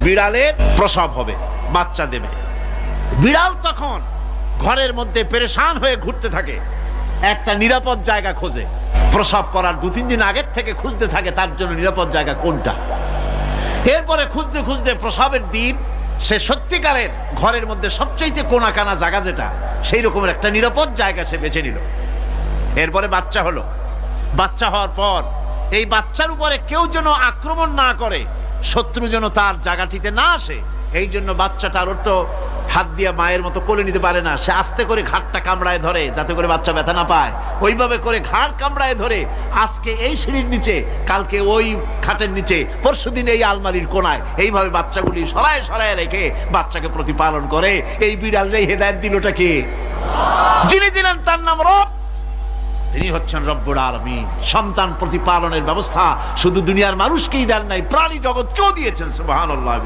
বিড়ালের প্রসব হবে, বাচ্চা দেবে। বিড়াল তখন ঘরের মধ্যে পেরেশান হয়ে ঘুরতে থাকে, একটা নিরাপদ জায়গা খোঁজে। প্রসব করার 2-3 দিন আগের থেকে খুঁজতে থাকে তার জন্য নিরাপদ জায়গা কোনটা। এরপরে খুঁজতে খুঁজতে প্রসবের দিন সে সত্যিকারের ঘরের মধ্যে সবচাইতে কোনা কানা জায়গা যেটা, সেই রকমের একটা নিরাপদ জায়গা সে বেছে নিল। এরপরে বাচ্চা হলো। বাচ্চা হওয়ার পর এই বাচ্চার উপরে কেউ যেন আক্রমণ না করে, শত্রু যেন তার জায়গাটিতে না আসে, এই জন্য বাচ্চাটার ওর তো হাত দিয়ে মায়ের মতো কোলে নিতে পারে না, সে আস্তে করে ঘাটটা কামড়ায় ধরে যাতে করে বাচ্চা ব্যথা না পায়। ওইভাবে করে ঘাড় কামড়ায় ধরে আজকে এই সিঁড়ির নিচে, কালকে ওই খাটের নিচে, পরশুদিন এই আলমারির কোনায়, এইভাবে বাচ্চাগুলি সরায় সরায় রেখে বাচ্চাকে প্রতিপালন করে। এই বিড়ালের হেদায়েত দিলটা কে? যিনি দিলেন তার নাম রব, তিনি হচ্ছেন রব্বুল আলামিন। সন্তান প্রতিপালনের ব্যবস্থা শুধু দুনিয়ার মানুষকেই দেন নাই, প্রাণী জগৎকেও দিয়েছেন। সুবহানাল্লাহ।